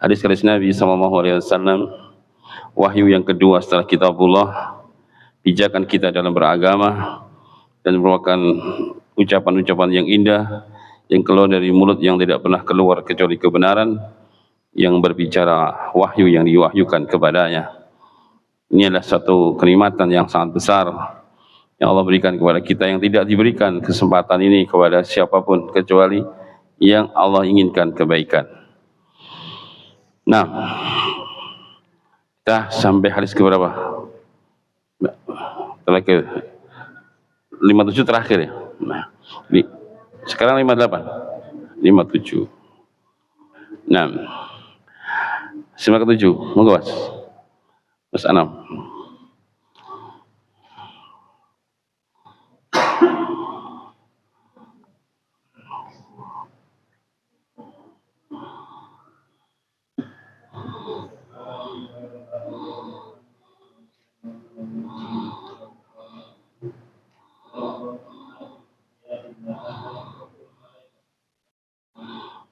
Hadis Nabi SAW, wahyu yang kedua setelah kitabullah, pijakan kita dalam beragama, dan merupakan ucapan-ucapan yang indah yang keluar dari mulut yang tidak pernah keluar kecuali kebenaran, yang berbicara wahyu yang diwahyukan kepadanya. Ini adalah satu kenikmatan yang sangat besar yang Allah berikan kepada kita, yang tidak diberikan kesempatan ini kepada siapapun kecuali yang Allah inginkan kebaikan. Nah, kita sampai hadis ke berapa? Terakhir 57 terakhir ya. Nah, sekarang 58, 57. Nah, 97, monggo Mas Anam.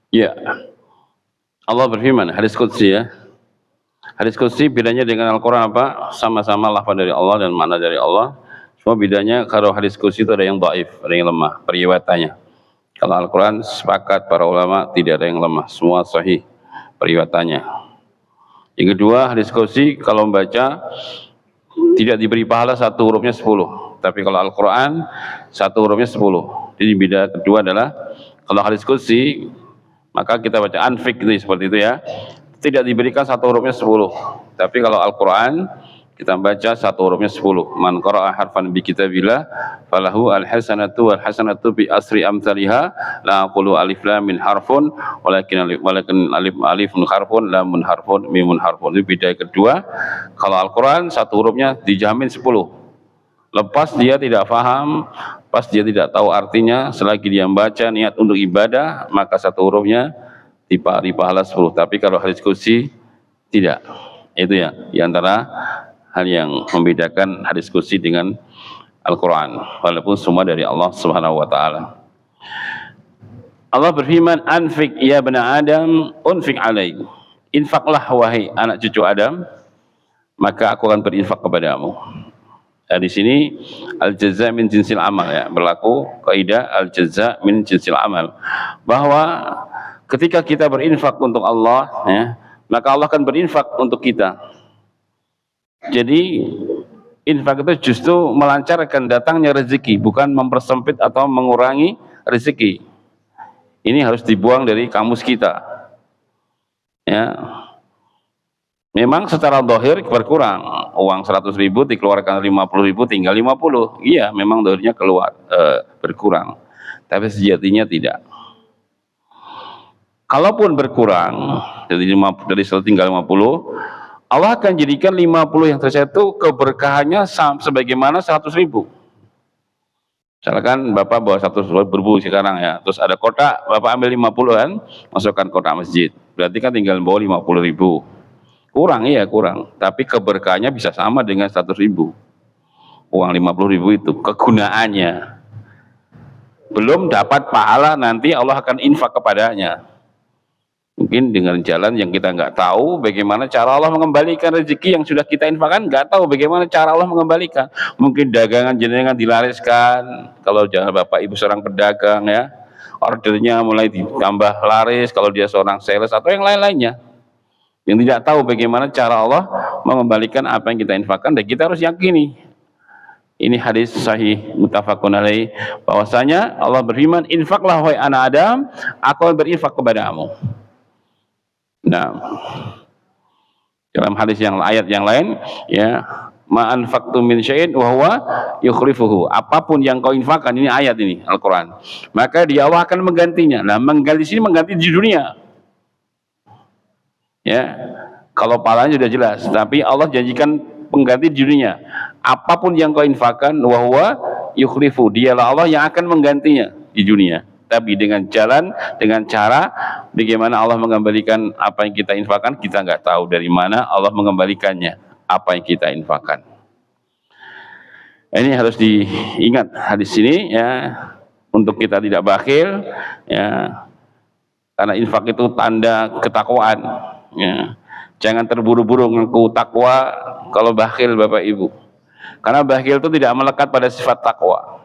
Ya, Allah berfirman, hadis qudsi ya. Hadis qudsi bedanya dengan Al-Quran apa? Sama-sama lafaz dari Allah dan makna dari Allah. Cuma bedanya kalau hadis qudsi itu ada yang dhaif, ada yang lemah periwayatannya. Kalau Al-Quran sepakat para ulama tidak ada yang lemah, semua sahih periwayatannya. Yang kedua, hadis qudsi kalau membaca tidak diberi pahala satu hurufnya 10. Tapi kalau Al-Quran satu hurufnya 10. Jadi beda kedua adalah kalau hadis qudsi maka kita baca anfik itu seperti itu ya, tidak diberikan satu hurufnya 10. Tapi kalau Al-Quran kita baca satu hurufnya 10. Man qara'a harfan bi kitabillah falahu al-hasanatu wal hasanatu bi asri amsalha la aqulu alif lam min harfun walakin alifun harfun lamun harfun mimun harfun. Itu beda kedua. Kalau Al-Quran satu hurufnya dijamin 10. Lepas dia tidak paham, pas dia tidak tahu artinya, selagi dia membaca niat untuk ibadah, maka satu hurufnya diberi pahala 10. Tapi kalau hadis qudsi tidak. Itu ya, diantara hal yang membedakan hadis qudsi dengan Al-Quran, walaupun semua dari Allah Subhanahu wa Ta'ala. Allah berfirman, anfik ya bani Adam, unfik alaik. Infaklah wahai anak cucu Adam, maka aku akan berinfak kepadamu. Nah, di sini al-jaza min jinsil amal ya, berlaku kaidah al-jaza min jinsil amal, bahwa ketika kita berinfak untuk Allah ya, maka Allah akan berinfak untuk kita. Jadi infak itu justru melancarkan datangnya rezeki, bukan mempersempit atau mengurangi rezeki. Ini harus dibuang dari kamus kita ya. Memang secara zahir berkurang, uang 100.000 dikeluarkan 50.000, tinggal 50. Iya, memang zahirnya keluar berkurang, tapi sejatinya tidak. Kalaupun berkurang dari 100 tinggal 50, Allah akan jadikan 50 yang tersisa itu keberkahannya sebagaimana 100.000. Misalkan Bapak bawa 100.000 sekarang ya, terus ada kotak, Bapak ambil 50 kan, masukkan kotak masjid, berarti kan tinggal bawa 50.000. Kurang, iya kurang, tapi keberkahannya bisa sama dengan 100.000. Uang 50.000 itu kegunaannya, belum dapat pahala, nanti Allah akan infak kepadanya. Mungkin dengan jalan yang kita nggak tahu bagaimana cara Allah mengembalikan rezeki yang sudah kita infakkan, nggak tahu bagaimana cara Allah mengembalikan. Mungkin dagangan jenengan dilariskan, kalau jangan Bapak Ibu seorang pedagang ya, ordernya mulai ditambah laris, kalau dia seorang sales atau yang lain-lainnya, yang tidak tahu bagaimana cara Allah mengembalikan apa yang kita infakkan, dan kita harus yakini. Ini hadis sahih muttafaqun alaih, bahwasanya Allah berfirman, infaklah wahai anak Adam, aku akan berinfak kepadamu. Nah, dalam hadis yang ayat yang lain ya, ma anfaqtum min syai'in wa huwa yukhlifuhu. Apapun yang kau infakkan, ini ayat ini Al-Qur'an, maka dia Allah akan menggantinya. Nah, mengganti sini mengganti di dunia. Ya, kalau pahalanya sudah jelas, tapi Allah janjikan pengganti di dunia. Apapun yang kau infakkan, wa huwa yukhlifu, dialah Allah yang akan menggantinya di dunia. Tapi dengan jalan, dengan cara bagaimana Allah mengembalikan apa yang kita infakkan, kita nggak tahu dari mana Allah mengembalikannya apa yang kita infakkan. Ini harus diingat hadis ini ya, untuk kita tidak bakhil ya, karena infak itu tanda ketakwaan Ya. Jangan terburu-buru ngaku takwa kalau bakhil Bapak Ibu. Karena bakhil itu tidak melekat pada sifat takwa.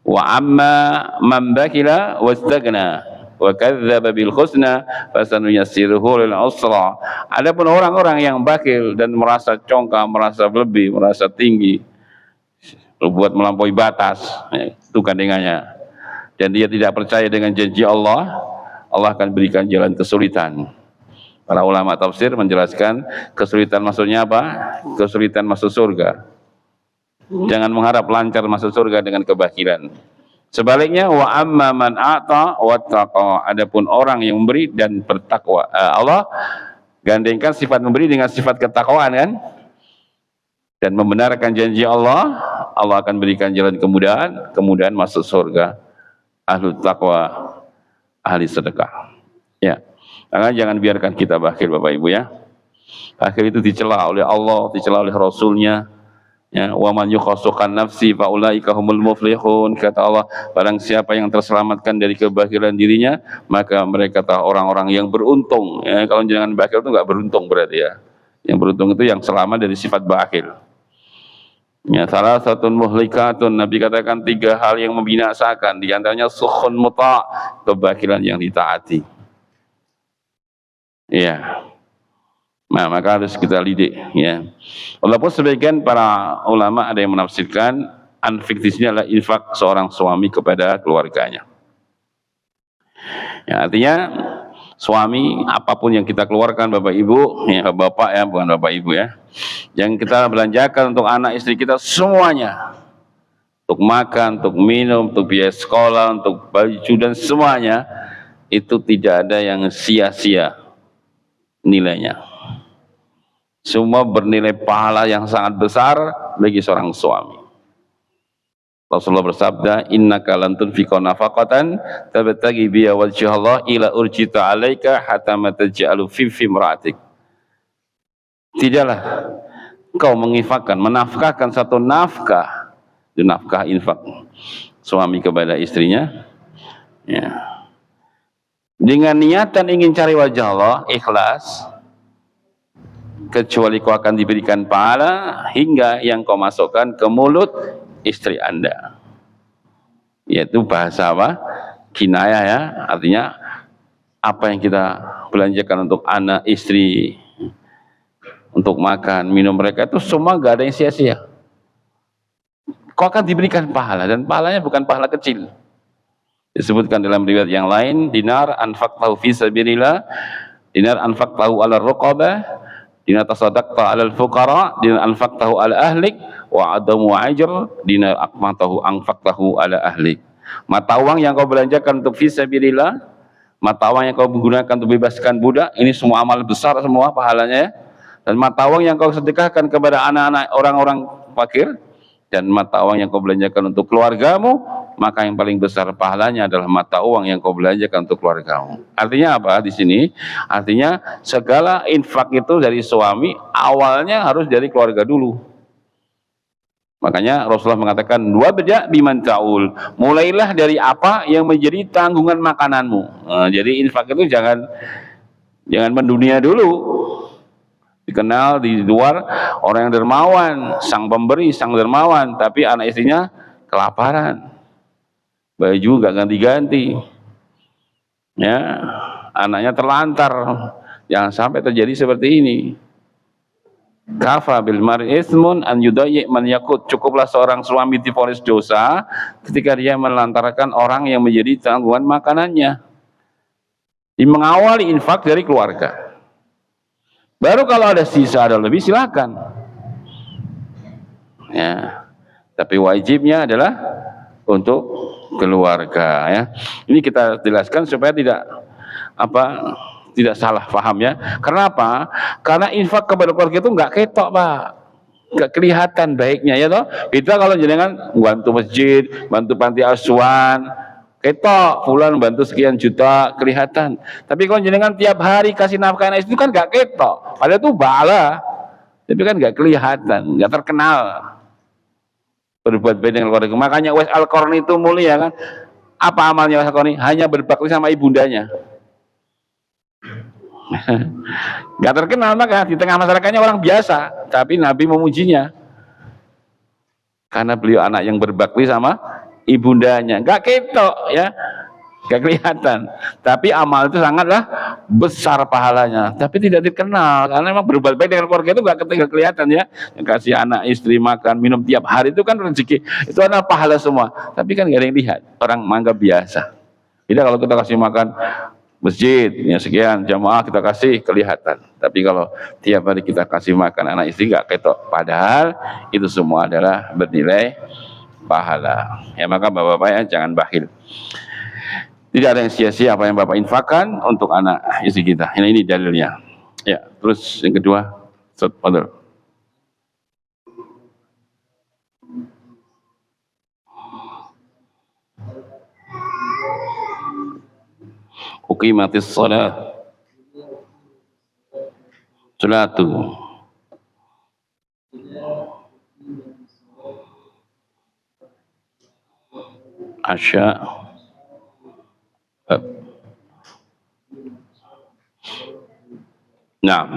Wa amma man bakila wastagna wa kadzdzaba bil husna fasanuyassiruhu lil usra. Adapun orang-orang yang bakhil dan merasa congkak, merasa lebih, merasa tinggi, berbuat melampaui batas, ya, itu kandungannya. Dan dia tidak percaya dengan janji Allah, Allah akan berikan jalan kesulitan. Para ulama tafsir menjelaskan kesulitan maksudnya apa? Kesulitan masuk surga. Jangan mengharap lancar masuk surga dengan kebakiran. Sebaliknya, wa amma man a'ta wattaqa. Adapun orang yang memberi dan bertakwa. Allah gandengkan sifat memberi dengan sifat ketakwaan kan? Dan membenarkan janji Allah, Allah akan berikan jalan kemudahan, kemudahan masuk surga. Ahlu taqwa, ahli sedekah. Ya. Maka jangan biarkan kita bakhil Bapak Ibu ya. Bakhil itu dicela oleh Allah, dicela oleh Rasulnya. Ya, wa man yukhasukan nafsi fa ulaika humul muflihun, kata Allah, barang siapa yang terselamatkan dari kebakhilan dirinya, maka mereka orang-orang yang beruntung. Ya, kalau jangan bakhil itu enggak beruntung berarti ya. Yang beruntung itu yang selamat dari sifat bakhil. Ya, salah satu muhlikatun, Nabi katakan 3 hal yang membinasakan, di antaranya sukhun muta', kebakhilan yang ditaati. Ya. Nah, maka harus kita lidik ya. Walaupun sebagian para ulama ada yang menafsirkan anfik di sini adalah infak seorang suami kepada keluarganya. Ya, artinya suami apapun yang kita keluarkan Bapak Ibu, ya Bapak ya, bukan Bapak Ibu ya. Yang kita belanjakan untuk anak istri kita semuanya. Untuk makan, untuk minum, untuk biaya sekolah, untuk baju dan semuanya itu tidak ada yang sia-sia nilainya. Semua bernilai pahala yang sangat besar bagi seorang suami. Rasulullah bersabda, innaka lan tunfiqa nafaqatan tabtaghi biha wajha Allah ila urjita 'alaika hatta ma taj'alu fi imra'atik. Tidaklah kau menafkahkan satu nafkah, itu nafkah infak suami kepada istrinya, ya, dengan niatan ingin cari wajah Allah, ikhlas, kecuali kau akan diberikan pahala hingga yang kau masukkan ke mulut istri Anda. Yaitu bahasa apa? Kinayah ya, artinya apa yang kita belanjakan untuk anak, istri, untuk makan, minum mereka itu semua gak ada yang sia-sia. Kau akan diberikan pahala, dan pahalanya bukan pahala kecil. Disebutkan dalam riwayat yang lain, dinar anfaqtahu fi sabilillah, dinar anfaqtahu ala ruqabah, dinar tasaddaqta 'alal fuqara, dinar anfaqtahu 'ala ahlik, wa adamu ajr, dinar anfaqtahu 'ala ahlik. Mata uang yang kau belanjakan untuk fisabilillah, mata uang yang kau gunakan untuk bebaskan budak, ini semua amal besar semua pahalanya ya. Dan mata uang yang kau sedekahkan kepada anak-anak orang-orang fakir, dan mata uang yang kau belanjakan untuk keluargamu, maka yang paling besar pahalanya adalah mata uang yang kau belanjakan untuk keluargamu. Artinya apa di sini? Artinya segala infak itu dari suami awalnya harus dari keluarga dulu. Makanya Rasulullah mengatakan, wabda biman ta'ul, mulailah dari apa yang menjadi tanggungan makananmu. Nah, jadi infak itu jangan mendunia dulu. Dikenal di luar orang yang dermawan, sang pemberi, sang dermawan, tapi anak istrinya kelaparan, baju gak ganti-ganti, ya, anaknya terlantar. Jangan sampai terjadi seperti ini. Kafa bil mar'i itsmun an yudayyi man yakut. Cukuplah seorang suami divonis dosa ketika dia melantarkan orang yang menjadi tanggungan makanannya. Mengawali infak dari keluarga. Baru kalau ada sisa, ada lebih, silakan. Ya, tapi wajibnya adalah untuk keluarga ya. Ini kita jelaskan supaya tidak salah paham ya. Kenapa? Karena infak kepada keluarga itu enggak ketok, Pak. Enggak kelihatan baiknya ya toh. Kita kalau jenengan bantu masjid, bantu panti asuhan, ketok, fulan bantu sekian juta, kelihatan. Tapi kalau jenengan tiap hari kasih nafkah anak itu kan gak ketok. Padahal itu bala. Tapi kan gak kelihatan, gak terkenal. Berbuat baik dengan keluarga. Makanya Uwais Al-Qarni itu mulia kan. Apa amalnya Uwais Al-Qarni? Hanya berbakti sama ibundanya. Nggak terkenal, maka di tengah masyarakatnya orang biasa, tapi Nabi memujinya karena beliau anak yang berbakti sama ibundanya. Nggak ketok ya, nggak kelihatan, tapi amal itu sangatlah besar pahalanya, tapi tidak dikenal karena memang berbuat baik dengan keluarga itu nggak kelihatan ya. Yang kasih anak istri makan minum tiap hari itu kan rezeki, itu adalah pahala semua, tapi kan nggak ada yang lihat, orang menganggap biasa. Tidak, kalau kita kasih makan masjid ya sekian jamaah kita kasih kelihatan, tapi kalau tiap hari kita kasih makan anak istri nggak ketok, padahal itu semua adalah bernilai pahala ya. Maka bapak-bapak ya, jangan bakhil, tidak ada yang sia-sia apa yang bapak infakkan untuk anak istri kita. Ini dalilnya ya. Terus yang kedua, Fadl. Uqimatis shalah, salatu asya. Nah,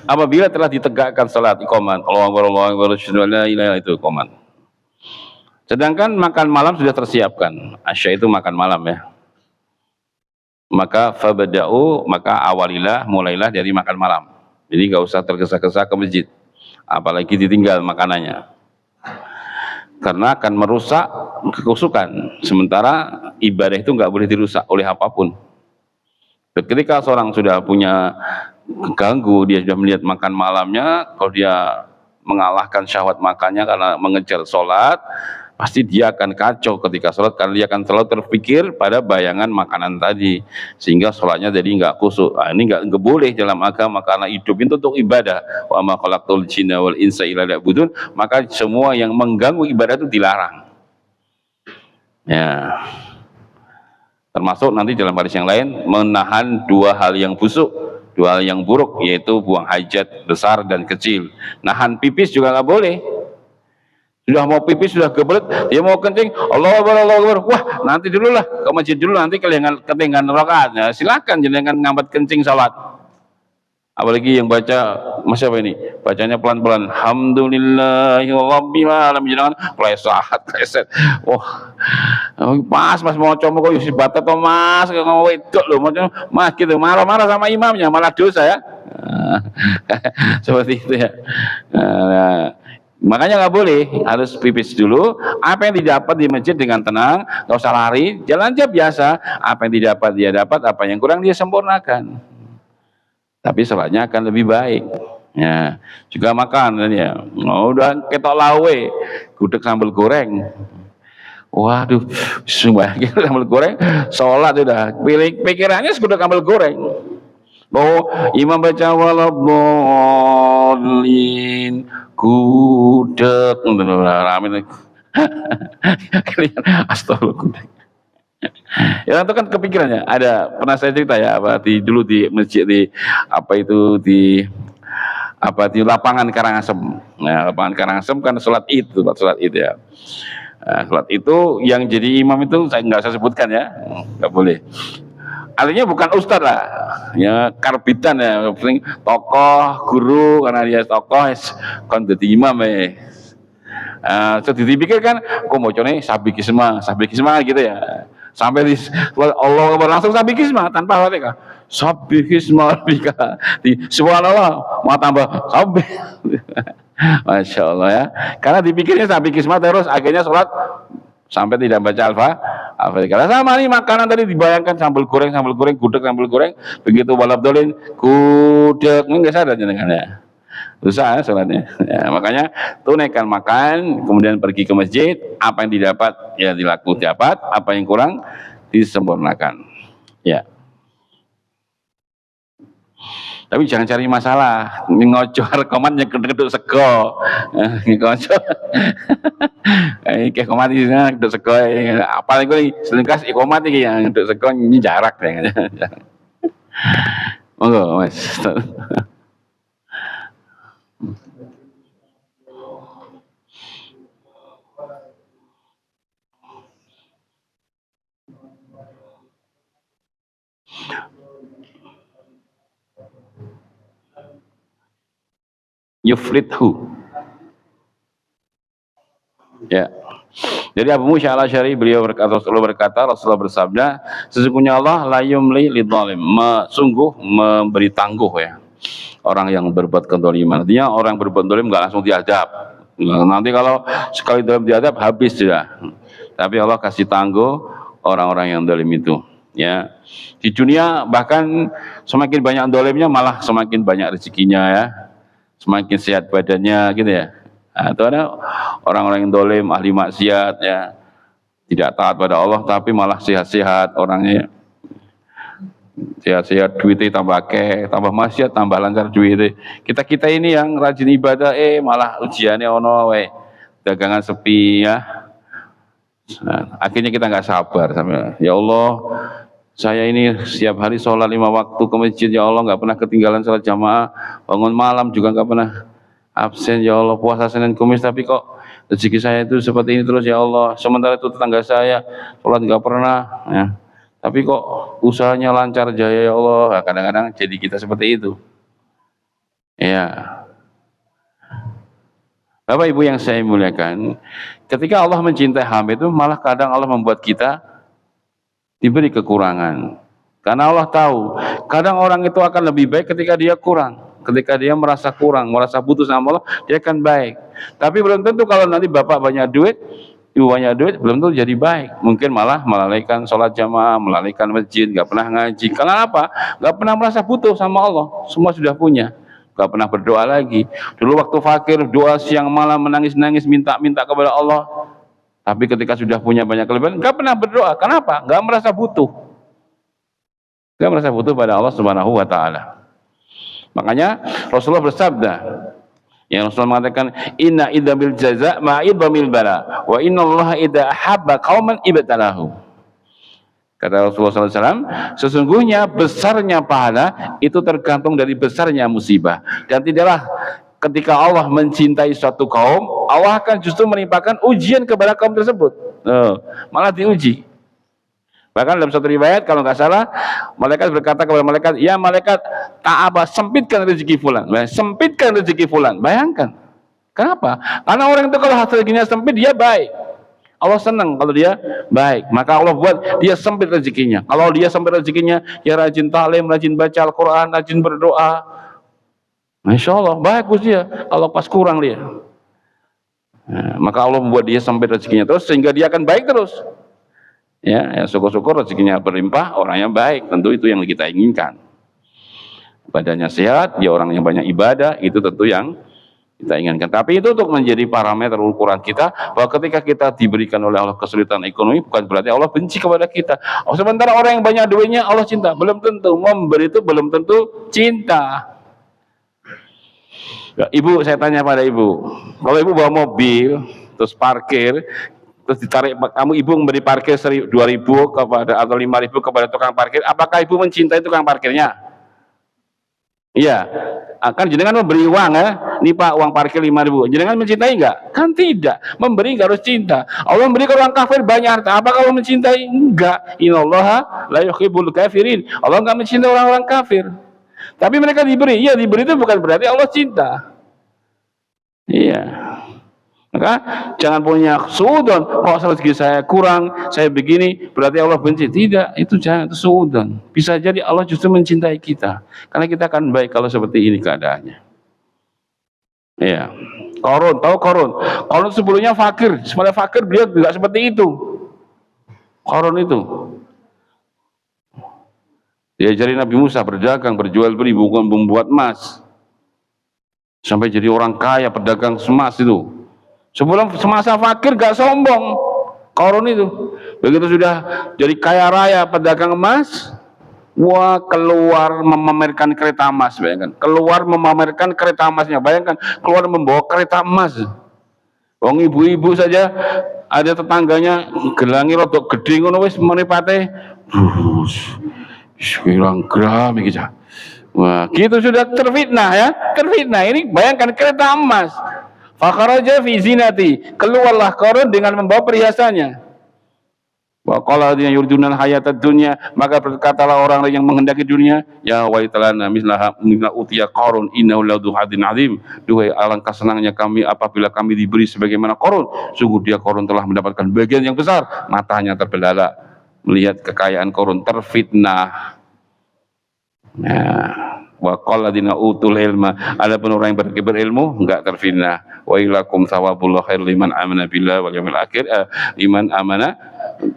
apabila telah ditegakkan salat iqamat, Allahu Akbar Allahu Akbar asyhadu an la ilaha, itu iqamat. Sedangkan makan malam sudah tersiapkan, asya itu makan malam ya. Maka fabada'u, maka awalilah, mulailah dari makan malam. Jadi nggak usah tergesa-gesa ke masjid, apalagi ditinggal makanannya, karena akan merusak kekusukan. Sementara ibadah itu nggak boleh dirusak oleh apapun. Ketika seorang sudah punya ganggu, dia sudah melihat makan malamnya, kalau dia mengalahkan syahwat makannya karena mengejar sholat, pasti dia akan kacau ketika sholat, karena dia akan selalu terpikir pada bayangan makanan tadi, sehingga sholatnya jadi nggak khusyuk. Nah, ini nggak boleh dalam agama, karena hidup itu untuk ibadah. Wa ma khalaqtul jinna wal insa illa liya'budun. Maka semua yang mengganggu ibadah itu dilarang ya. Termasuk nanti dalam hadis yang lain, menahan dua hal yang busuk, dua hal yang buruk, yaitu buang hajat besar dan kecil. Nahan pipis juga nggak boleh. Sudah mau pipis, sudah kebelet, dia mau kencing, Allahu Akbar, Allahu Akbar. Wah, nanti dulu lah, ke masjid dulu, nanti ketinggalan rakaat. Ya, silakan jangan ngambat kencing salat. Apalagi yang baca, masya apa ini? Bacanya pelan-pelan. Alhamdulillahirabbil alamin, jangan pleset. Wah, pas mau coba kok Yusuf Bata atau Mas ngomong wedok loh, Mas gitu, marah-marah sama imamnya, malah dosa ya. Seperti itu ya. Nah, makanya nggak boleh, harus pipis dulu. Apa yang didapat di masjid dengan tenang, nggak usah lari, jalan aja biasa. Apa yang didapat dia dapat, apa yang kurang dia sempurnakan. Tapi sholatnya akan lebih baik. Ya, juga makan ya. Oh, udah ketok lawe, gudeg sambal goreng. Waduh, semua sambal goreng, sholat udah. Pikirannya gudeg sambal goreng. Oh, imam baca waladhdallin, gudeg, rame. Astagfirullah. Ya itu kan kepikirannya. Pernah saya cerita ya, dulu di masjid di di lapangan Karangasem. Nah, lapangan Karangasem kan sholat id ya. Nah, sholat itu yang jadi imam itu saya nggak saya sebutkan ya, nggak boleh. Artinya bukan ustadz lah, ya karbitan ya, paling tokoh, guru, karena dia tokoh, kan jadi imam ya. So dipikir kan, kok bocone sabikisma gitu ya. Sampai di Allah langsung sabikisma tanpa fatihah. Sabikisma bika di subhanallah mau tambah sabik. Masya Allah ya. Karena dipikirnya sabikisma terus, akhirnya sholat sampai tidak baca Al-Fatihah. Sama nih makanan tadi, dibayangkan sambal goreng, gudeg sambal goreng, begitu waladhdallin gudeg, nggak sadar jenengan ya. Susah ya sholatnya ya. Makanya tunaikan makan, kemudian pergi ke masjid, apa yang didapat ya dapat, apa yang kurang disempurnakan ya. Tapi jangan cari masalah, ngocor komat yang keduk sego, ngocor kayak komat di sana keduk sego, apalagi gue selingkas komat ini yang keduk sego ini jarak ya. Monggo Mas. yuflithu. Ya. Jadi Abu Musa al-Asy'ari Rasulullah bersabda, sesungguhnya Allah la yumli lidzalim, sungguh memberi tangguh ya orang yang berbuat kezaliman. Artinya orang berbuat zalim enggak langsung diadab. Nanti kalau sekali dalam diadab habis sudah. Tapi Allah kasih tangguh orang-orang yang zalim itu. Ya, di dunia bahkan semakin banyak zalimnya malah semakin banyak rezekinya ya, semakin sehat badannya gitu ya. Atau ada orang-orang yang zalim, ahli maksiat ya, tidak taat pada Allah tapi malah sehat-sehat orangnya, sehat-sehat, duitnya tambah tambah maksiat, tambah lancar duitnya. Kita ini yang rajin ibadah malah ujiannya ono dagangan sepi ya. Nah, akhirnya kita nggak sabar sampai ya Allah, saya ini setiap hari sholat 5 waktu ke masjid ya Allah, nggak pernah ketinggalan sholat jamaah, bangun malam juga nggak pernah absen ya Allah, puasa Senin Kamis, tapi kok rezeki saya itu seperti ini terus ya Allah. Sementara itu tetangga saya sholat nggak pernah ya, tapi kok usahanya lancar jaya ya Allah. Nah, kadang-kadang jadi kita seperti itu ya. Bapak Ibu yang saya muliakan, ketika Allah mencintai hamba itu malah kadang Allah membuat kita diberi kekurangan. Karena Allah tahu, kadang orang itu akan lebih baik ketika dia kurang. Ketika dia merasa kurang, merasa butuh sama Allah, dia akan baik. Tapi belum tentu kalau nanti bapak banyak duit, ibu banyak duit, belum tentu jadi baik. Mungkin malah melalaikan sholat jamaah, melalaikan masjid, nggak pernah ngaji. Karena apa? Nggak pernah merasa butuh sama Allah. Semua sudah punya. Nggak pernah berdoa lagi. Dulu waktu fakir, doa siang malam, menangis-nangis, minta-minta kepada Allah. Tapi ketika sudah punya banyak kelebihan, nggak pernah berdoa. Kenapa? Nggak merasa butuh. Nggak merasa butuh pada Allah Subhanahu wa Ta'ala. Makanya Rasulullah bersabda, yang Rasulullah mengatakan, inna idhamil jaza ma'idhamil bala, wa inna Allah idha ahabba qawman ibtalahu. Kata Rasulullah SAW, sesungguhnya besarnya pahala itu tergantung dari besarnya musibah. Dan tidaklah ketika Allah mencintai suatu kaum, Allah akan justru menimpakan ujian kepada kaum tersebut. Malah diuji. Bahkan dalam satu riwayat kalau nggak salah, malaikat berkata kepada malaikat, ya malaikat, ta'aba, sempitkan rezeki fulan. Sempitkan rezeki fulan. Bayangkan. Kenapa? Karena orang itu kalau rezekinya sempit, dia baik. Allah senang kalau dia baik. Maka Allah buat dia sempit rezekinya. Kalau dia sempit rezekinya, dia rajin ta'lim, rajin baca Al-Quran, rajin berdoa. Masya Allah, bagus dia. Kalau pas kurang dia. Nah, maka Allah membuat dia sempit rezekinya terus, sehingga dia akan baik terus. Ya, syukur-syukur rezekinya berlimpah, orangnya baik, tentu itu yang kita inginkan. Badannya sehat, dia orang yang banyak ibadah, itu tentu yang kita inginkan. Tapi itu untuk menjadi parameter ukuran kita, bahwa ketika kita diberikan oleh Allah kesulitan ekonomi, bukan berarti Allah benci kepada kita. Sementara orang yang banyak duitnya Allah cinta, belum tentu. Memberi itu belum tentu cinta. Ya, ibu, saya tanya pada ibu, kalau ibu bawa mobil terus parkir, terus ditarik, kamu ibu memberi parkir 2.000 kepada atau 5.000 kepada tukang parkir, apakah ibu mencintai tukang parkirnya? Iya, akan jenengan memberi uang ya, ini pak uang parkir 5.000, jenengan mencintai enggak? Kan tidak, memberi enggak harus cinta. Allah memberi ke orang kafir banyak harta, apakah Allah mencintai? Enggak. Innallaha la yuhibbul kafirin. Allah enggak mencintai orang-orang kafir. Tapi mereka diberi, ya diberi itu bukan berarti Allah cinta. Iya. Maka jangan punya suudon, kalau rezeki saya kurang, saya begini, berarti Allah benci. Tidak, itu jangan, itu suudon. Bisa jadi Allah justru mencintai kita, karena kita akan baik kalau seperti ini keadaannya. Iya. Qarun, tahu Qarun? Qarun sebelumnya fakir, sebenarnya fakir beliau tidak seperti itu. Qarun itu diajari Nabi Musa berdagang, berjual beli, bukan membuat emas, sampai jadi orang kaya, pedagang emas itu. Sebelum semasa fakir gak sombong Qarun itu. Begitu sudah jadi kaya raya pedagang emas, wah keluar memamerkan kereta emas. Bayangkan, keluar memamerkan kereta emasnya. Bayangkan, keluar membawa kereta emas. Wong ibu-ibu saja ada tetangganya gelangi rodok gede ngono wis menipate. Pirang gram iki. Wah, gitu sudah terfitnah ya. Terfitnah ini, bayangkan kereta emas. Fakharaja fi zinati, keluarlah Qarun dengan membawa perhiasannya. Wa qala alladziina yuriduna al-hayatad dunya, maka berkatalah orang yang menghendaki dunia, ya waitalana mislaha mimma utiya Qarun innahu ladzu hadzin azim. Duhai alangkah senangnya kami apabila kami diberi sebagaimana Qarun. Sungguh dia Qarun telah mendapatkan bagian yang besar. Matanya terbelalak melihat kekayaan Qarun, terfitnah. Nah, wa qala alladziina utul ilma, adapun orang yang berilmu enggak terfitnah. Wa ilakum thawabullah khair liman amana billah wal yaumil akhir, liman amana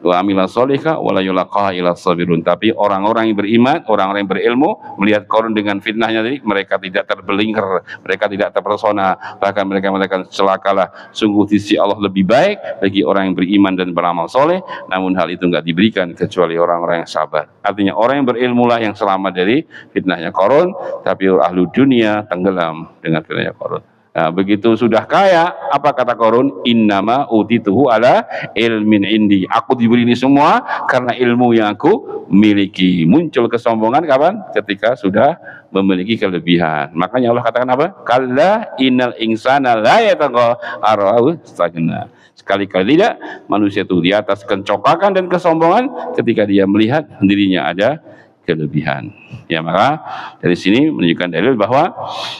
wa amila sholihah wa la yulaqaha illa sabirun. Tapi orang-orang yang beriman, orang-orang yang berilmu melihat Qarun dengan fitnahnya tadi, mereka tidak terbelingker, mereka tidak terpesona, bahkan mereka mengatakan celakalah, sungguh di sisi Allah lebih baik bagi orang yang beriman dan beramal soleh, namun hal itu enggak diberikan kecuali orang-orang yang sabar. Artinya orang yang berilmu lah yang selamat dari fitnahnya Qarun, tapi ahlu dunia tenggelam dengan fitnahnya Qarun. Nah, begitu sudah kaya, apa kata Qarun? Innama utituhu ala ilmin indi. Aku diberi ini semua karena ilmu yang aku miliki. Muncul kesombongan kapan? Ketika sudah memiliki kelebihan. Makanya Allah katakan apa? Kalla innal insana la yatagha arahu stagna. Sekali-kali tidak manusia itu di atas kencokakan dan kesombongan ketika dia melihat dirinya ada kelebihan. Ya, maka dari sini menunjukkan dalil bahwa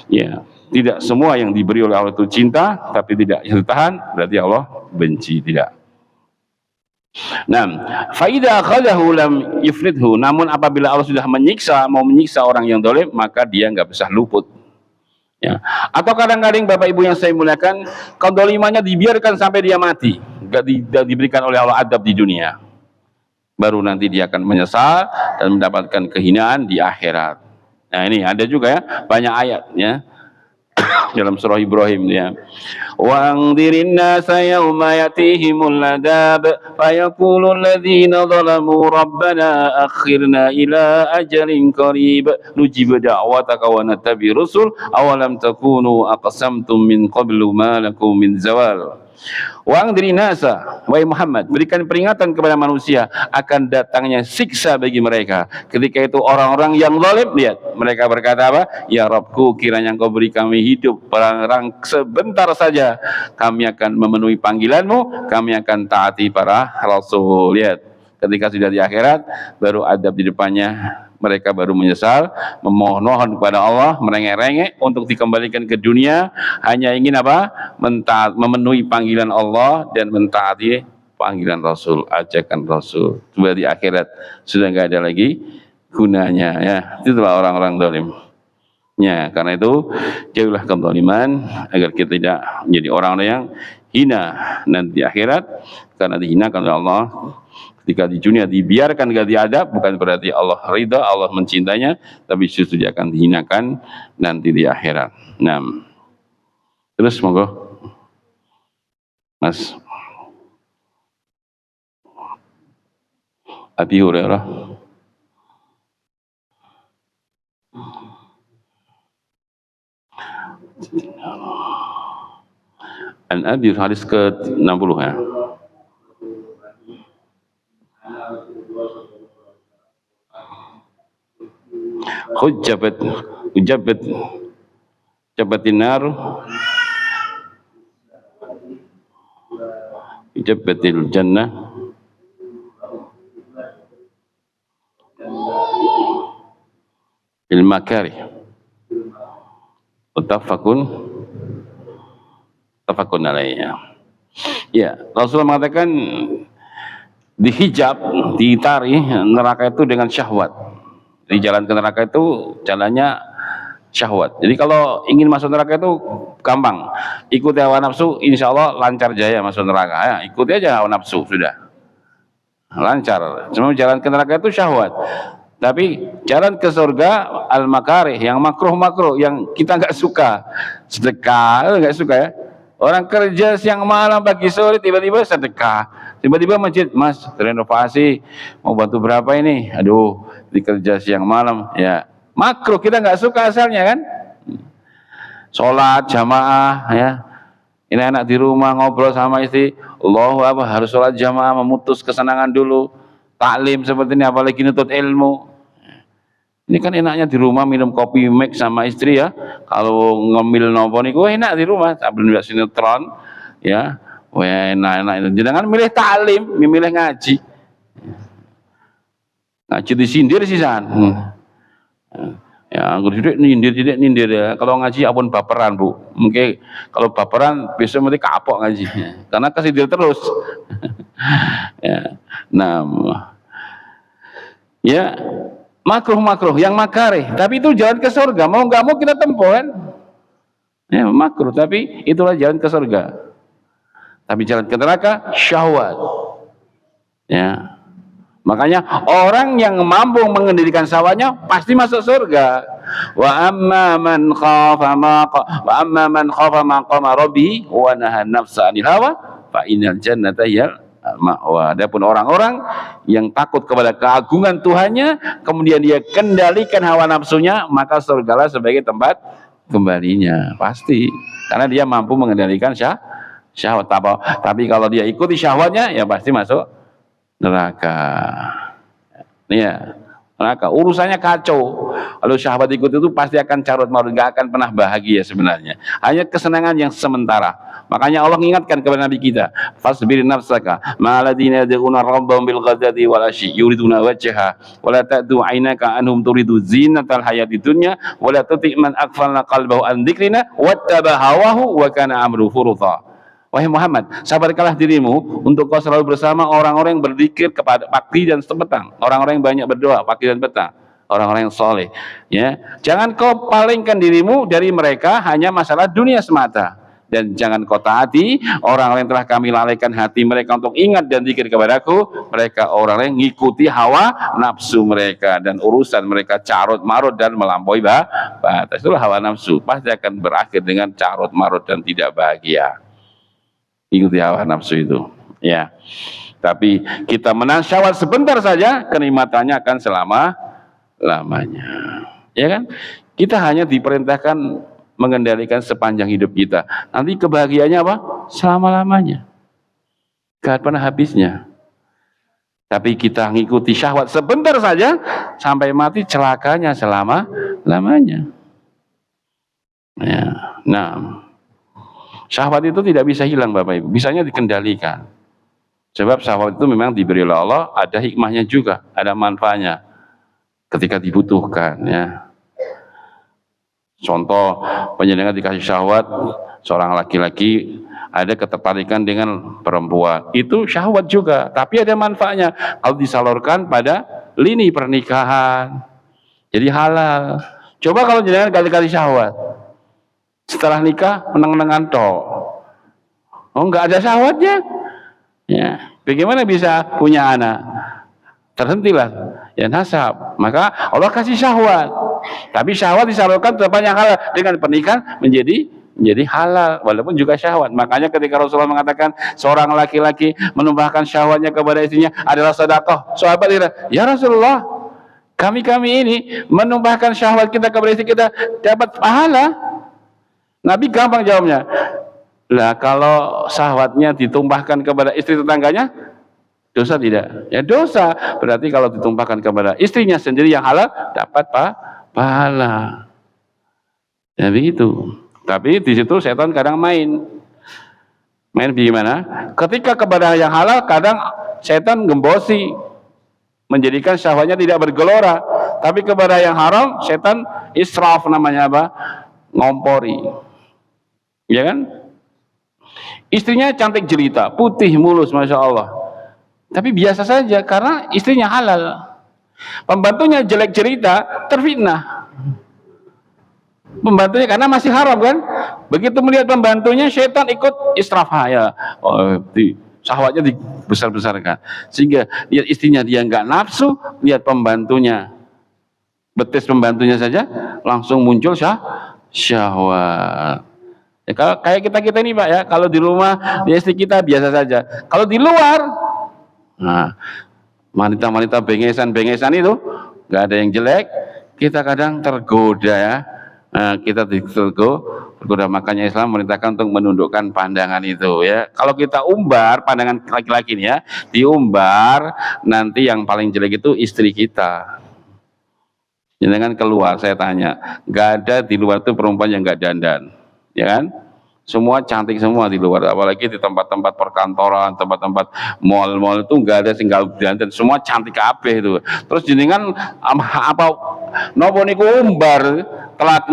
ya tidak semua yang diberi oleh Allah itu cinta, tapi tidak yang ditahan berarti Allah benci, tidak. Nah, faida akhadahu lam yufridhu. Namun apabila Allah sudah mau menyiksa orang yang zalim, maka dia nggak bisa luput. Ya. Atau kadang-kadang Bapak Ibu yang saya muliakan, kedolimannya dibiarkan sampai dia mati, nggak diberikan oleh Allah adab di dunia. Baru nanti dia akan menyesal dan mendapatkan kehinaan di akhirat. Nah ini ada juga ya banyak ayat ya dalam surah Ibrahim ya. Wa anzirin nasa yauma yatihimul ladab fayaqulu alladhina zalamu rabbana akhirna ila ajalin qarib nujib da'wataka wa nattabi rusul awalam takunu aqsamtum min qablu ma lakum min zawal. Wa anzirin nasa, wahai Muhammad, berikan peringatan kepada manusia akan datangnya siksa bagi mereka. Ketika itu orang-orang yang zalim, lihat, mereka berkata apa? Ya Rabbku, kiranya Engkau beri kami hidup perang sebentar saja. Kami akan memenuhi panggilanmu, kami akan taati para rasul. Lihat, ketika sudah di akhirat, baru adab di depannya. Mereka baru menyesal, memohon kepada Allah, merengek-rengek untuk dikembalikan ke dunia, hanya ingin apa? Memenuhi panggilan Allah dan mentaati panggilan Rasul, ajakan Rasul. Sudah di akhirat sudah nggak ada lagi gunanya ya. Itulah orang-orang zalim. Ya, karena itu jauhlah kezaliman agar kita tidak menjadi orang-orang yang hina nanti di akhirat, karena dihinakan oleh Allah. Ketika di dunia dibiarkan gak diadab, bukan berarti Allah ridha, Allah mencintainya, tapi justru dia akan dihinakan nanti di akhirat. Nah, terus monggo, Mas Abi Hurairah. An Abi hadis ke-60 ya. Hujabatin nar hujabatil jannah bil makarih tafakun alaihi. Ya, Rasulullah mengatakan dihijab, ditari neraka itu dengan syahwat. Di jalan ke neraka itu jalannya syahwat. Jadi kalau ingin masuk neraka itu gampang. Ikuti hawa nafsu, insya Allah lancar jaya masuk neraka. Ya, ikuti aja hawa nafsu, sudah lancar. Cuma jalan ke neraka itu syahwat. Tapi jalan ke surga al-makarih, yang makruh-makruh, yang kita nggak suka. Sedekah, nggak suka ya. Orang kerja siang malam pagi sore tiba-tiba sedekah, tiba-tiba masjid, Mas renovasi mau bantu berapa ini, aduh dikerja siang malam, ya makruh, kita nggak suka asalnya kan. Sholat jamaah ya, ini anak di rumah ngobrol sama istri, Allahu Akbar, harus sholat jamaah, memutus kesenangan dulu. Taklim seperti ini apalagi nutut ilmu. Ini kan enaknya di rumah minum kopi mix sama istri ya. Kalau ngemil nopo niku enak di rumah sambil ndelok sinetron ya. Wah enak-enak itu. Jangan milih taklim, milih ngaji. Ngaji disindir sisan. Ya, anggur nindir ya. Kalau ngaji apun baperan, Bu. Mungkin kalau baperan besok mesti kapok ngaji. Karena kesindir terus. Ya. Nah, ya makruh yang makarih, tapi itu jalan ke surga. Mau nggak mau kita tempuh kan? Ya makruh, tapi itulah jalan ke surga. Tapi jalan ke neraka syahwat. Ya. Makanya orang yang mampu mengendalikan syahwatnya pasti masuk surga. Wa amma man khafa maqama rabbih wa nahan nafsa 'anil hawa fa innal jannata hiyal ma'wa. Adapun orang-orang yang takut kepada keagungan Tuhannya, kemudian dia kendalikan hawa nafsunya, maka surgalah sebagai tempat kembalinya. Pasti. Karena dia mampu mengendalikan syahwat. Tapi kalau dia ikuti syahwatnya, ya pasti masuk neraka. Ya, neraka. Urusannya kacau. Kalau syahwat ikut itu pasti akan carut marut, nggak akan pernah bahagia sebenarnya. Hanya kesenangan yang sementara. Makanya Allah mengingatkan kepada Nabi kita, fasbir nafsaka ma'aladina yad'una rabbahum bil ghadati wal asyi yuriduna wajha wa la ta'du 'ainaka anhum turidu zinatal hayatid dunya wa la tuti' man aghfalna qalbahu an dzikrina wattaba hawahu wa kana amru furutha. Wahai Muhammad, sabarkanlah dirimu untuk kau selalu bersama orang-orang yang berzikir kepada pagi dan petang, orang-orang yang banyak berdoa pagi dan petang, orang-orang yang soleh. Ya, jangan kau palingkan dirimu dari mereka hanya masalah dunia semata, dan jangan kau taati orang-orang yang telah kami lalaikan hati mereka untuk ingat dan zikir kepadaku. Mereka orang yang ngikuti hawa nafsu mereka dan urusan mereka carut marut dan melampaui batas. Itulah hawa nafsu, pasti akan berakhir dengan carut marut dan tidak bahagia. Ikuti hawa nafsu itu, ya. Tapi kita menahan syahwat sebentar saja, kenikmatannya akan selama-lamanya, ya kan? Kita hanya diperintahkan mengendalikan sepanjang hidup kita. Nanti kebahagiaannya apa? Selama-lamanya, gak pernah habisnya. Tapi kita ngikuti syahwat sebentar saja, sampai mati celakanya selama-lamanya. Ya. Nah, syahwat itu tidak bisa hilang Bapak Ibu, bisanya dikendalikan. Sebab syahwat itu memang diberi oleh Allah, ada hikmahnya juga, ada manfaatnya ketika dibutuhkan, ya. Contoh, penjenengan dikasih syahwat, seorang laki-laki ada ketertarikan dengan perempuan, itu syahwat juga, tapi ada manfaatnya kalau disalurkan pada lini pernikahan, jadi halal. Coba kalau jenengan kali-kali syahwat, setelah nikah meneng-menengan toh, oh nggak ada syahwatnya, ya bagaimana bisa punya anak? Terhentilah ya nasab. Maka Allah kasih syahwat, tapi syahwat disalurkan terbanyak halal, dengan pernikahan menjadi halal walaupun juga syahwat. Makanya ketika Rasulullah mengatakan seorang laki-laki menumpahkan syahwatnya kepada istrinya adalah sedekah, sahabat bilang, ya Rasulullah, kami ini menumpahkan syahwat kita kepada istri kita dapat pahala. Nabi gampang jawabnya, lah kalau syahwatnya ditumpahkan kepada istri tetangganya, dosa tidak? Ya dosa. Berarti kalau ditumpahkan kepada istrinya sendiri yang halal, dapat pahala. Ya begitu. Tapi di situ setan kadang main bagaimana? Ketika kepada yang halal, kadang setan gembosi, menjadikan syahwatnya tidak bergelora. Tapi kepada yang haram, setan israf, namanya apa? Ngompori. Ya kan? Istrinya cantik jelita, putih mulus, masya Allah. Tapi biasa saja karena istrinya halal. Pembantunya jelek jelita, terfitnah. Pembantunya karena masih haram kan? Begitu melihat pembantunya, setan ikut israf, ya. Oh, syahwatnya dibesar-besarkan. Sehingga lihat istrinya dia nggak nafsu, lihat pembantunya, betis pembantunya saja langsung muncul syahwat. Ya, kalau kayak kita ini Pak ya, kalau di rumah di istri kita biasa saja. Kalau di luar, nah wanita-wanita bengesan itu nggak ada yang jelek, kita kadang tergoda ya. Nah, kita tergoda, makanya Islam memerintahkan untuk menundukkan pandangan itu ya. Kalau kita umbar pandangan laki-laki ini ya, diumbar, nanti yang paling jelek itu istri kita. Jangan keluar, saya tanya, nggak ada di luar itu perempuan yang nggak dandan, ya kan? Semua cantik semua di luar, apalagi di tempat-tempat perkantoran, tempat-tempat mall-mall itu nggak ada tinggal dandan, semua cantik kabeh itu. Terus jenengan apa nopo niku umbar, telah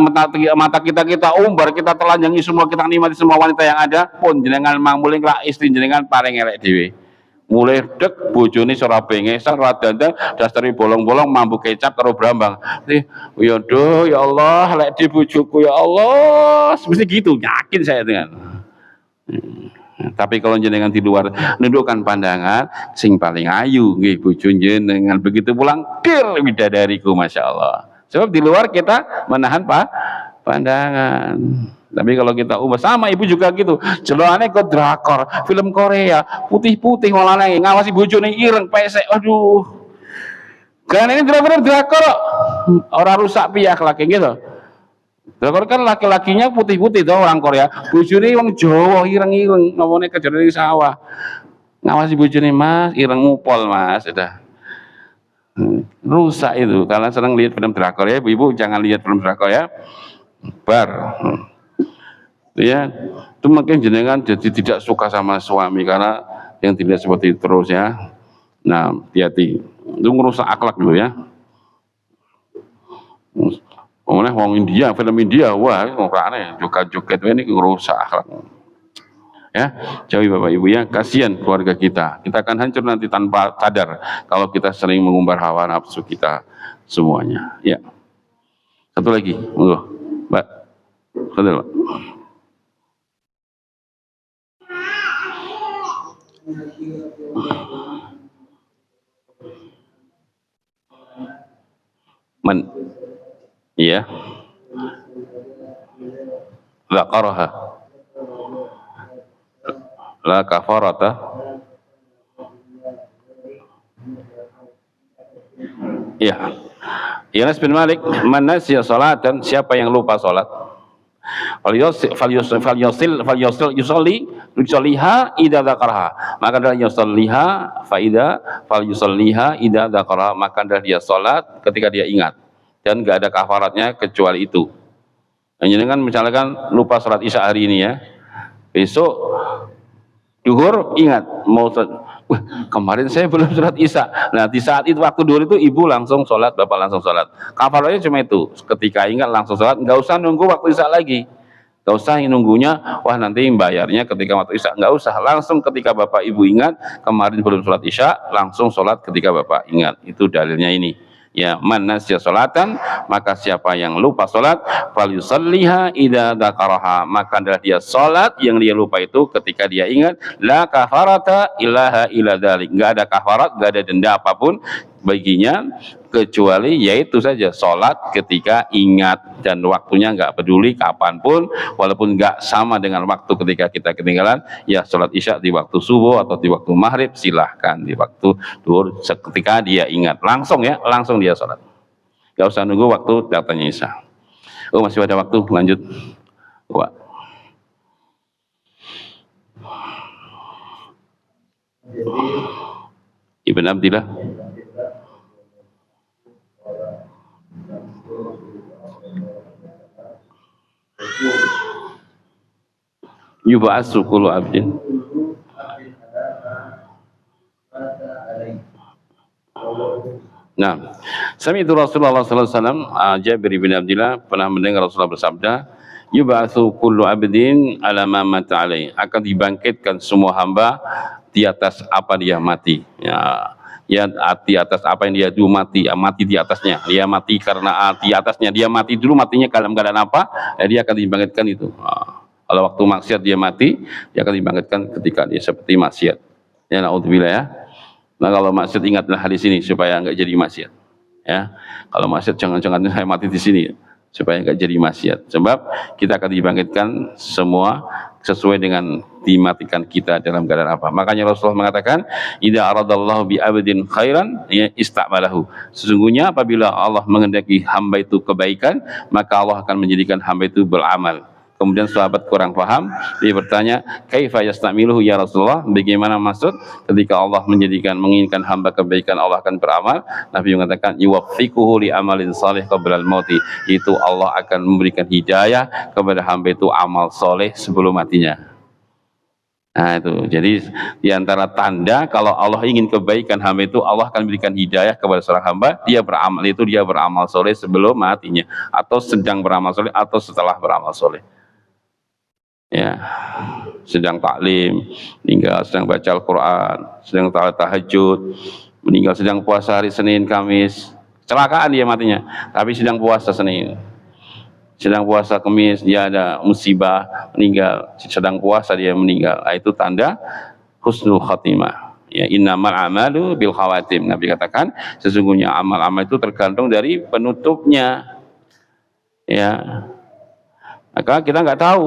mata kita umbar, kita telanjangi semua, kita nikmati semua wanita yang ada, pun jenengan mangmuling lah istri jenengan paling elek dhewe. Mulai dek bojone ora bengesan ora dandan dastari bolong-bolong mambu kecap karo brambang. Ya doh ya Allah lek di bojoku ya Allah mesti gitu yakin saya dengan. Tapi kalau jenengan di luar nundukkan pandangan sing paling ayu nggih bojo jenengan, begitu pulang dir bidadariku Masya Allah. Sebab di luar kita menahan pandangan. Tapi kalau kita ubah sama ibu juga gitu, jeloane ke drakor, film Korea, putih-putih malah ngawasi bojone ireng pesek, aduh. Karena ini drakor, orang rusak piyak laki gitu. Drakor kan laki-lakinya putih-putih tuh orang Korea, bojone wong Jawa ireng-ireng, ngomongnya kerja di sawah. Ngawasi bojone Mas, ireng ngupol Mas, sudah. Rusak itu, kalian senang lihat film drakor ya, ibu jangan lihat film drakor ya. Bar. Ya, itu makin jenengan jadi tidak suka sama suami karena yang tidak seperti itu terus ya. Nah, hati-hati. Itu ngerusak akhlak dulu ya. Oleh wong India, film India, wah, aneh, joget-joget ini ngerusak akhlak. Ya, jauhi Bapak Ibu ya, kasihan keluarga kita. Kita akan hancur nanti tanpa sadar kalau kita sering mengumbar hawa nafsu kita semuanya. Ya. Satu lagi, monggo, Mbak. Satu, Mbak. Iya. La karaha. La kafarata. Iya. Anas bin Malik, man nasiya salatan, siapa yang lupa salat? Yusalliha idza dzakaraha, maka adalah yusalliha idza dzakaraha, maka adalah dia salat ketika dia ingat dan enggak ada kafaratnya kecuali itu. Jadi kan misalkan lupa salat Isya hari ini ya, besok duhur ingat mau kemarin saya belum sholat Isya. Nah di saat itu waktu duhur itu ibu langsung sholat, bapak langsung sholat. Kafaratnya cuma itu, ketika ingat langsung sholat, nggak usah nunggu waktu Isya lagi, nggak usah nunggunya wah nanti bayarnya ketika waktu Isya, nggak usah, langsung ketika bapak ibu ingat kemarin belum sholat Isya, langsung sholat ketika bapak ingat. Itu dalilnya ini. Ya, man nasiya salatan, maka siapa yang lupa salat, falyusalliha idza dzakaraha, maka adalah dia salat yang dia lupa itu ketika dia ingat, la kafarata ilaha illa dzalik, enggak ada kafarat, enggak ada denda apapun baginya kecuali yaitu saja salat ketika ingat, dan waktunya enggak peduli kapanpun, walaupun enggak sama dengan waktu ketika kita ketinggalan, ya salat Isya di waktu subuh atau di waktu maghrib silahkan, di waktu duhur ketika dia ingat langsung ya, langsung dia salat, enggak usah nunggu waktu datangnya Isya. Oh masih ada waktu, lanjut. Wah. Ibn Abdillah. Yub'atsu kullu abdin. Nah, sami itu Rasulullah sallallahu alaihi wasallam, Jabir bin Abdillah pernah mendengar Rasulullah bersabda, yub'atsu kullu abdin ala ma mata alaihi, akan dibangkitkan semua hamba di atas apa dia mati. Ya, di atas apa yang dia dulu mati, mati di atasnya. Dia mati karena di atasnya, dia mati dulu, matinya dalam keadaan apa? Ya, dia akan dibangkitkan itu. Kalau waktu maksiat dia mati, dia akan dibangkitkan ketika dia seperti maksiat. Ya, naudzubillah ya. Nah kalau maksiat ingatlah hadis ini supaya enggak jadi maksiat. Ya, kalau maksiat jangan-jangan saya mati di sini supaya enggak jadi maksiat. Sebab kita akan dibangkitkan semua sesuai dengan dimatikan kita dalam keadaan apa. Makanya Rasulullah mengatakan, idza aradallahu bi abdin khairan ya ista'malahu. Sesungguhnya apabila Allah menghendaki hamba itu kebaikan, maka Allah akan menjadikan hamba itu beramal. Kemudian sahabat kurang paham, dia bertanya, kaifa yastamiluhu ya Rasulullah, bagaimana maksud ketika Allah menginginkan hamba kebaikan Allah akan beramal. Nabi mengatakan, yuwaffiquhu li amalin salih qabla al-mauti, itu Allah akan memberikan hidayah kepada hamba itu amal soleh sebelum matinya. Nah itu, jadi diantara tanda kalau Allah ingin kebaikan hamba itu, Allah akan berikan hidayah kepada seorang hamba, dia beramal soleh sebelum matinya, atau sedang beramal soleh, atau setelah beramal soleh. Ya, sedang taklim, meninggal, sedang baca Al-Quran, sedang tahajud, meninggal, sedang puasa hari Senin, Kamis, kecelakaan dia matinya, tapi sedang puasa Senin. Sedang puasa Kamis dia ada musibah, meninggal, sedang puasa dia meninggal. Itu tanda husnul khatimah. Ya, innamal a'malu bil khawatim. Nabi katakan sesungguhnya amal-amal itu tergantung dari penutupnya. Ya, maka kita nggak tahu.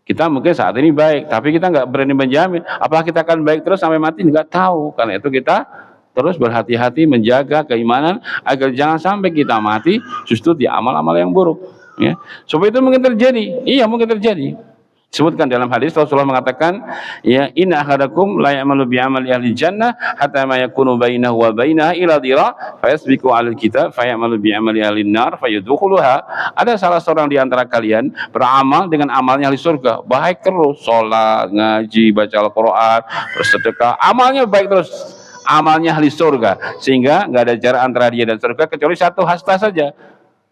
Kita mungkin saat ini baik, tapi kita nggak berani menjamin apakah kita akan baik terus sampai mati, nggak tahu. Karena itu kita terus berhati-hati menjaga keimanan agar jangan sampai kita mati justru di amal-amal yang buruk. Ya, supaya itu mungkin terjadi. Iya, mungkin terjadi. Sebutkan dalam hadis Rasulullah mengatakan, ya, inna ahadakum la ya'malu bi amali ahli jannah hatta ma yakunu bainahu wa bainaha ila dhira fa yasbiqu 'alal kitab fa ya'malu bi amali ahli nar fa yadkhuluha. Ada salah seorang di antara kalian beramal dengan amalnya ahli surga, baik terus, salat, ngaji, baca Al-Qur'an, bersedekah, amalnya baik terus, amalnya ahli surga, sehingga nggak ada jarak antara dia dan surga kecuali satu hasta saja.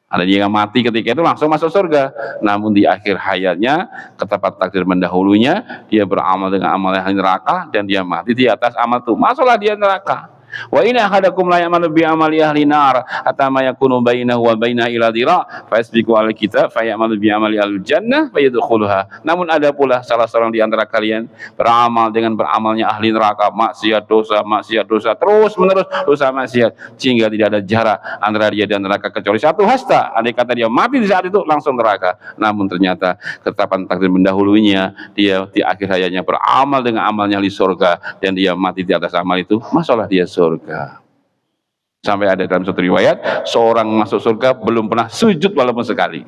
Ada dia yang mati ketika itu langsung masuk surga, namun di akhir hayatnya ketepatan takdir mendahulunya dia beramal dengan amal yang neraka dan dia mati di atas amal itu, masuklah dia neraka. Wa inna ahadakum la ya'malu bi amali ahli nar hatta ma yakunu bainahu wa bainaha ila dhira fa yasbiqu al kitab fa ya'malu bi amali al jannah fa yadkhuluha. Namun ada pula salah seorang di antara kalian beramal dengan beramalnya ahli neraka, maksiat dosa terus menerus, dosa maksiat, sehingga tidak ada jarak antara dia dan neraka kecuali satu hasta. Andai kata dia mati di saat itu langsung neraka, namun ternyata ketetapan takdir mendahulunya dia di akhir hayatnya beramal dengan amalnya ahli surga dan dia mati di atas amal itu, masuklah dia surga. Sampai ada dalam satu riwayat, seorang masuk surga belum pernah sujud walaupun sekali.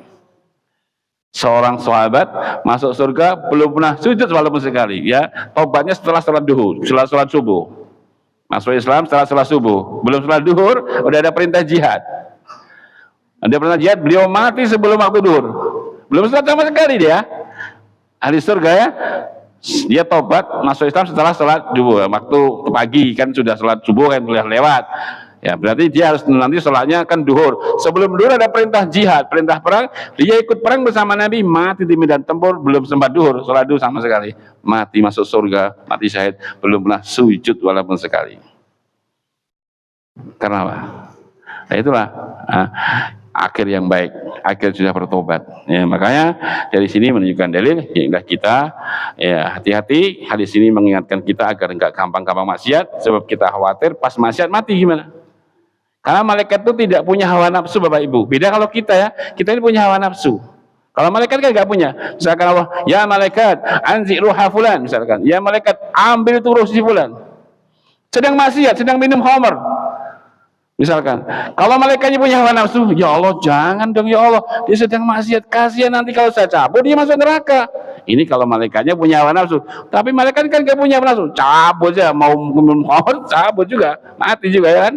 Seorang sahabat masuk surga belum pernah sujud walaupun sekali. Ya, tobatnya setelah sholat duhur, setelah sholat subuh. Masuk Islam setelah sholat subuh, belum sholat duhur udah ada perintah jihad. Ada perintah jihad, beliau mati sebelum waktu duhur, belum sholat sama sekali dia. Ahli surga ya. Dia tobat masuk Islam setelah sholat subuh, waktu pagi kan sudah sholat subuh kan boleh lewat ya, berarti dia harus nanti sholatnya kan duhur. Sebelum duhur ada perintah jihad, perintah perang, dia ikut perang bersama Nabi, mati di medan tempur, belum sempat duhur, sholat duhur sama sekali, mati masuk surga, mati syahid, belum pernah sujud walaupun sekali. Karena apa? Nah itulah akhir yang baik, akhir sudah bertobat. Ya, makanya dari sini menunjukkan dalil ya kita ya hati-hati. Hadis ini mengingatkan kita agar enggak gampang-gampang maksiat, sebab kita khawatir pas maksiat mati gimana. Karena malaikat itu tidak punya hawa nafsu, Bapak Ibu. Beda kalau kita ya, kita ini punya hawa nafsu. Kalau malaikat kan enggak punya. Misalkan Allah, ya malaikat, anzi ruha fulan, misalkan. Ya malaikat, ambil itu ruh si fulan. Sedang maksiat, sedang minum khamr. Misalkan, kalau malaikatnya punya hawa nafsu, ya Allah jangan dong ya Allah, dia sedang maksiat, kasihan nanti kalau saya cabut dia masuk neraka. Ini kalau malaikatnya punya hawa nafsu, tapi malaikat kan gak punya hawa nafsu, cabut aja, mau mohon cabut juga, mati juga ya kan.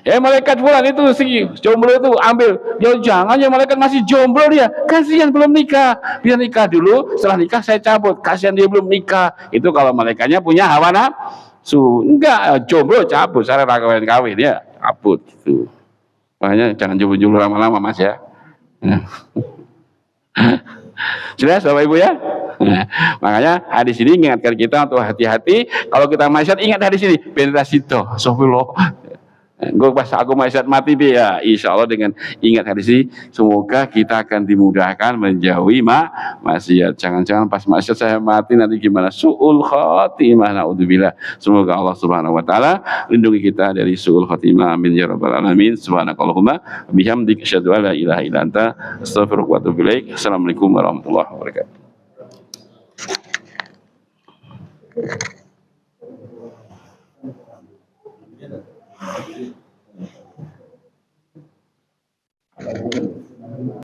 Ya malaikat fulan itu si jomblo itu ambil, ya jangan ya malaikat masih jomblo dia, kasihan belum nikah, biar nikah dulu, setelah nikah saya cabut, kasihan dia belum nikah. Itu kalau malaikatnya punya hawa nafsu. Enggak, jomblo cabut, saya kawin ya cabut gitu. Makanya jangan jomblo lama-lama Mas ya. Jelas Bapak Ibu ya. Makanya hadis ini mengingatkan kita untuk hati-hati. Kalau kita maksiat ingat hadis ini, penetrasi toh, sofillah. Gue pas aku maksiat mati ya, insya Allah dengan ingat hadis ini, semoga kita akan dimudahkan menjauhi maksiat. Jangan-jangan pas maksiat saya mati nanti gimana? Su'ul khatimah, naudzubillah. Semoga Allah Subhanahu Wa Taala lindungi kita dari su'ul khatimah. Amin ya rabbal alamin. Subhanakallahumma bihamdika asyhadu an la ilaha illa anta astaghfiruka wa atubu ilaik. Assalamualaikum warahmatullahi wabarakatuh.